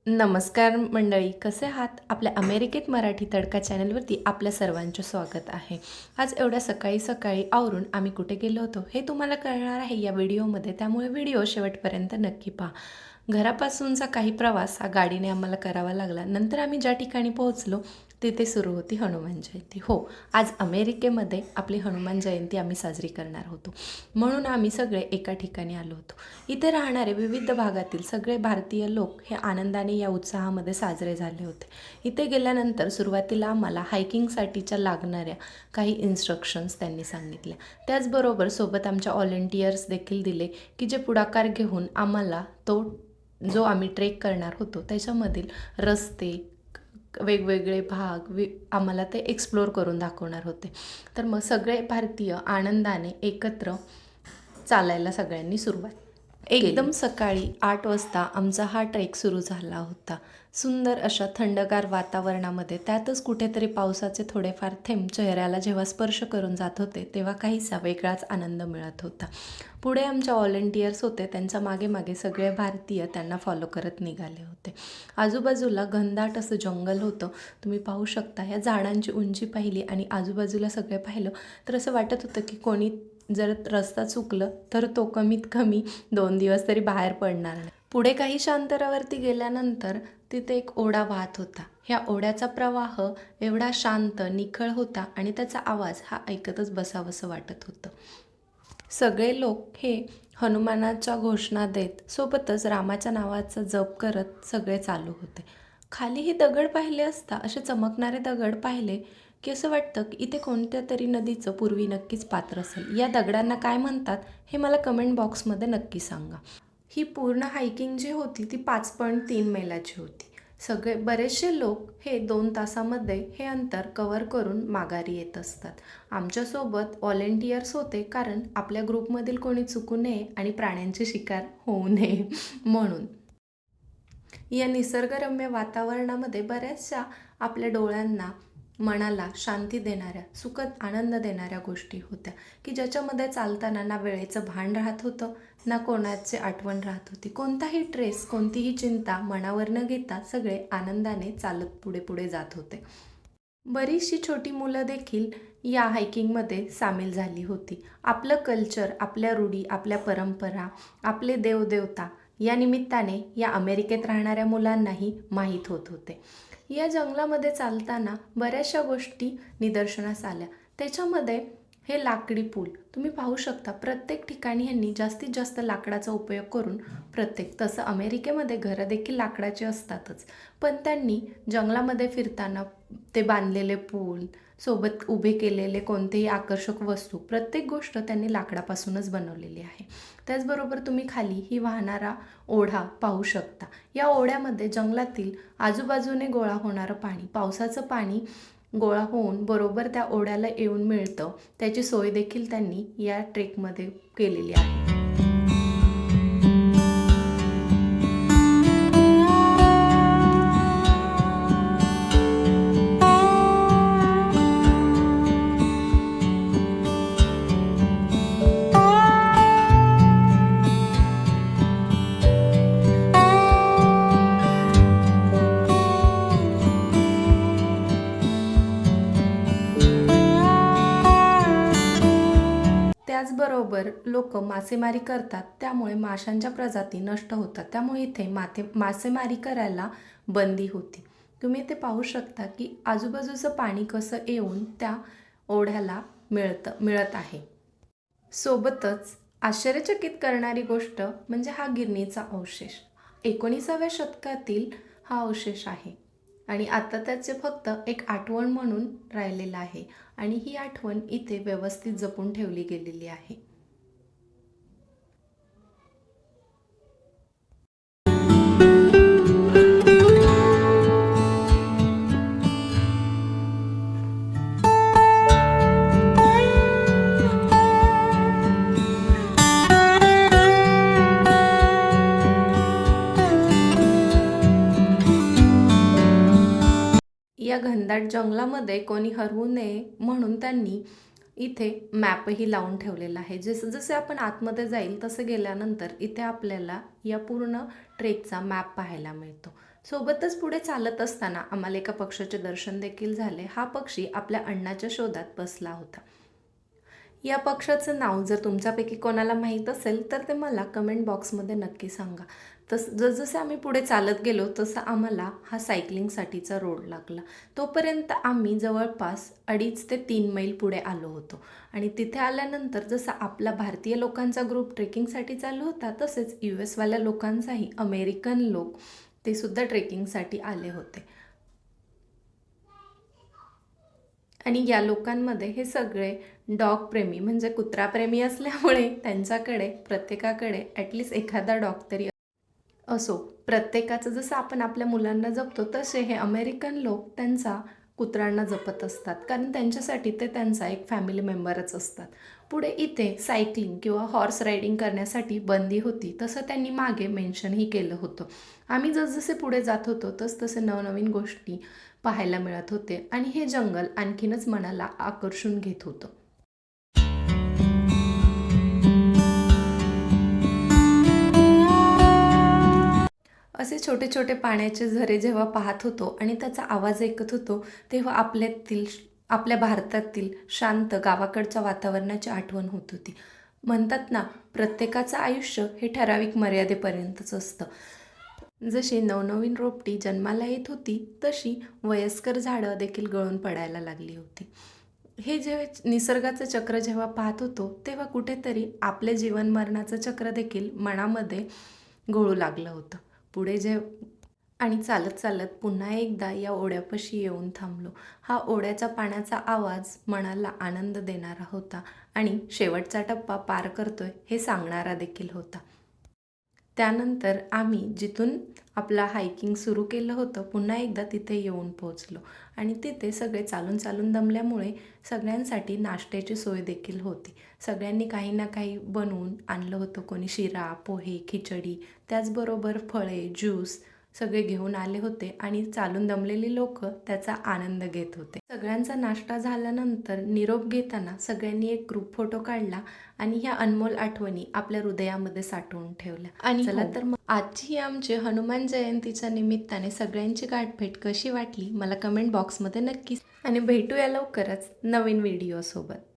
नमस्कार मंडळी, कसे आहात? आपल्या अमेरिकेत मराठी तडका चॅनलवरती आपल्या सर्वांचे स्वागत आहे. आज एवढ्या सकाळी सकाळी आवरून आम्ही कुठे गेलो होतो हे तुम्हाला कळणार आहे या व्हिडिओमध्ये, त्यामुळे व्हिडिओ शेवटपर्यंत नक्की पहा. घरापासूनचा काही प्रवास हा गाडीने आम्हाला करावा लागला. नंतर आम्ही ज्या ठिकाणी पोहोचलो तिथे सुरू होती हनुमान जयंती. हो, आज अमेरिकेमध्ये आपली हनुमान जयंती आम्ही साजरी करणार होतो, म्हणून आम्ही सगळे एका ठिकाणी आलो होतो. इथे राहणारे विविध भागातील सगळे भारतीय लोक हे आनंदाने या उत्साहामध्ये साजरे झाले होते. इथे गेल्यानंतर सुरुवातीला आम्हाला हायकिंगसाठीच्या लागणाऱ्या काही इन्स्ट्रक्शन्स त्यांनी सांगितल्या. त्याचबरोबर सोबत आमच्या व्हॉलेंटियर्स देखील दिले की जे पुढाकार घेऊन आम्हाला जो आम्ही ट्रेक करणार होतो त्याच्यामधील रस्ते, वेगवेगळे भाग आम्हाला ते एक्सप्लोर करून दाखवणार होते. तर मग सगळे भारतीय आनंदाने एकत्र चालायला सगळ्यांनी सुरुवात एकदम सकाळी 8 वाजता आमचा हा ट्रेक सुरू झाला होता. सुंदर अशा थंडगार वातावरणामध्ये, त्यातच कुठेतरी पावसाचे थोडेफार थेंब चेहऱ्याला जेव्हा स्पर्श करून जात होते तेव्हा काहीसा वेगळाच आनंद मिळत होता. पुढे आमच्या व्हॉलेंटियर्स होते, त्यांच्या मागे मागे सगळे भारतीय त्यांना फॉलो करत निघाले होते. आजूबाजूला घनदाट असं जंगल होतं. तुम्ही पाहू शकता, या झाडांची उंची पाहिली आणि आजूबाजूला सगळे पाहिलं तर असं वाटत होतं की कोणी जर रस्ता चुकलं तर तो कमीत कमी 2 दिवस तरी बाहेर पडणार नाही. पुढे काही अंतरावरती गेल्यानंतर तिथे एक ओढा वाहत होता. ह्या ओढ्याचा प्रवाह एवढा शांत निखळ होता आणि त्याचा आवाज हा ऐकतच बसावंसं वाटत होतं. सगळे लोक हे हनुमानाच्या घोषणा देत सोबतच रामाच्या नावाचा जप करत सगळे चालू होते. खाली हे दगड पाहिले असता, असे चमकणारे दगड पाहिले की असं वाटतं की इथे कोणत्या तरी नदीचं पूर्वी नक्कीच पात्र असेल. या दगडांना काय म्हणतात हे मला कमेंट बॉक्समध्ये नक्की सांगा. ही पूर्ण हायकिंग जी होती ती 5.3 मैलाची होती. बरेचसे लोक हे 2 तासामध्ये हे अंतर कव्हर करून माघारी येत असतात. आमच्यासोबत व्हॉलेंटियर्स होते, कारण आपल्या ग्रुपमधील कोणी चुकू नये आणि प्राण्यांची शिकार होऊ नये म्हणून. या निसर्गरम्य वातावरणामध्ये बऱ्याचशा आपल्या डोळ्यांना, मनाला शांती देणाऱ्या, सुखद आनंद देणाऱ्या गोष्टी होत्या की ज्याच्यामध्ये चालताना ना वेळेचं भान राहत होतं, ना कोणाचे आठवण राहत होती. कोणताही ट्रेस, कोणतीही चिंता मनावर न घेता सगळे आनंदाने चालत पुढे पुढे जात होते. बरीचशी छोटी मुलं देखील या हायकिंगमध्ये सामील झाली होती. आपलं कल्चर, आपल्या रूढी, आपल्या परंपरा, आपले देवदेवता या निमित्ताने या अमेरिकेत राहणाऱ्या मुलांनाही माहीत होत होते. या जंगलामध्ये चालताना बऱ्याचशा गोष्टी निदर्शनास आल्या. त्याच्यामध्ये हे लाकडी पूल तुम्ही पाहू शकता. प्रत्येक ठिकाणी ह्यांनी जास्तीत जास्त लाकडाचा उपयोग करून तसं अमेरिकेमध्ये घरं देखील लाकडाचे असतातच, पण त्यांनी जंगलामध्ये फिरताना ते बांधलेले पूल, सोबत उभे केलेले कोणतेही आकर्षक वस्तू, प्रत्येक गोष्ट त्यांनी लाकडापासूनच बनवलेली आहे. त्याचबरोबर तुम्ही खाली ही वाहणारा ओढा पाहू शकता. या ओढ्यामध्ये जंगलातील आजूबाजूने गोळा होणारं पाणी, पावसाचं पाणी गोळा होऊन बरोबर त्या ओढ्याला येऊन मिळतं, त्याची सोय देखील त्यांनी या ट्रेकमध्ये केलेली आहे. त्याचबरोबर लोक मासेमारी करतात, त्यामुळे माशांच्या प्रजाती नष्ट होतात. त्यामुळे इथे मासेमारी करायला बंदी होती. तुम्ही इथे पाहू शकता की आजूबाजूचं पाणी कसं येऊन त्या ओढ्याला मिळत आहे. सोबतच आश्चर्यचकित करणारी गोष्ट म्हणजे हा गिरणीचा अवशेष. 19व्या शतकातील हा अवशेष आहे आणि आता त्याचे फक्त एक आठवण म्हणून राहिलेलं आहे आणि ही आठवण इथे व्यवस्थित जपून ठेवली गेलेली आहे. या घनदाट जंगलामध्ये कोणी हरवू नये म्हणून त्यांनी इथे मॅपही लावून ठेवलेला आहे. जसं जसे आपण आतमध्ये जाईल तसं गेल्यानंतर इथे आपल्याला या पूर्ण ट्रेकचा मॅप पाहायला मिळतो. सोबतच पुढे चालत असताना आम्हाला एका पक्षाचे दर्शन देखील झाले. हा पक्षी आपल्या अन्नाच्या शोधात बसला होता. या पक्षाचं नाव जर तुमच्यापैकी कोणाला माहीत असेल तर ते मला कमेंट बॉक्समध्ये नक्की सांगा. जसजसे आम्ही पुढे चालत गेलो तसं आम्हाला हा सायकलिंगसाठीचा रोड लागला. तोपर्यंत आम्ही जवळपास 2.5 ते 3 मैल पुढे आलो होतो आणि तिथे आल्यानंतर जसा आपला भारतीय लोकांचा ग्रुप ट्रेकिंगसाठी चालू होता तसेच US वाल्या लोकांचाही अमेरिकन लोक ते सुद्धा ट्रेकिंगसाठी आले होते. आणि या लोकांमध्ये हे सगळे डॉग प्रेमी म्हणजे कुत्राप्रेमी असल्यामुळे त्यांच्याकडे प्रत्येकाकडे ॲटलिस्ट एखादा डॉग तरी असो. प्रत्येकाचं जसं आपण आपल्या मुलांना जपतो तसे हे अमेरिकन लोक त्यांचा कुत्रांना जपत असतात, कारण त्यांच्यासाठी ते त्यांचा एक फॅमिली मेंबरच असतात. पुढे इथे सायकलिंग किंवा हॉर्स रायडिंग करण्यासाठी बंदी होती, तसं त्यांनी मागे मेन्शनही केलं होतं. आम्ही जसजसे पुढे जात होतो तसतसे नवनवीन गोष्टी पाहायला मिळत होते आणि हे जंगल आणखीनच मनाला आकर्षून घेत होतं. असे छोटे छोटे पाण्याचे झरे जेव्हा पाहत होतो आणि त्याचा आवाज ऐकत होतो तेव्हा आपल्या भारतातील शांत गावाकडच्या वातावरणाची आठवण होत होती. म्हणतात ना, प्रत्येकाचं आयुष्य हे ठराविक मर्यादेपर्यंतच असतं. जशी नवनवीन रोपटी जन्माला येत होती तशी वयस्कर झाडं देखील गळून पडायला लागली होती. हे जे निसर्गाचं चक्र जेव्हा पाहत होतो तेव्हा कुठेतरी आपले जीवन मरणाचं चक्र देखील मनामध्ये घोळू लागलं होतं. पुढे आणि चालत चालत पुन्हा एकदा या ओढ्यापाशी येऊन थांबलो. हा ओढ्याचा पाण्याचा आवाज मनाला आनंद देणारा होता आणि शेवटचा टप्पा पार करतोय हे सांगणारा देखील होता. त्यानंतर आम्ही जिथून आपला हायकिंग सुरू केलं होतं पुन्हा एकदा तिथे येऊन पोहोचलो आणि तिथे सगळे चालून चालून दमल्यामुळे सगळ्यांसाठी नाश्त्याची सोय देखील होती. सगळ्यांनी काही ना काही बनवून आणलं होतं. कोणी शिरा, पोहे, खिचडी, त्याचबरोबर फळे, ज्यूस सगळे घेऊन आले होते आणि चालून दमलेली लोक त्याचा आनंद घेत होते. सगळ्यांचा नाश्ता झाल्यानंतर निरोप घेताना सगळ्यांनी एक ग्रुप फोटो काढला आणि ह्या अनमोल आठवणी आपल्या हृदयामध्ये साठवून ठेवल्या. आणि चला तर मग आजची आमची हनुमान जयंतीच्या निमित्ताने सगळ्यांची गाठभेट कशी वाटली मला कमेंट बॉक्समध्ये नक्कीच आणि भेटूया लवकरच नवीन व्हिडिओसोबत.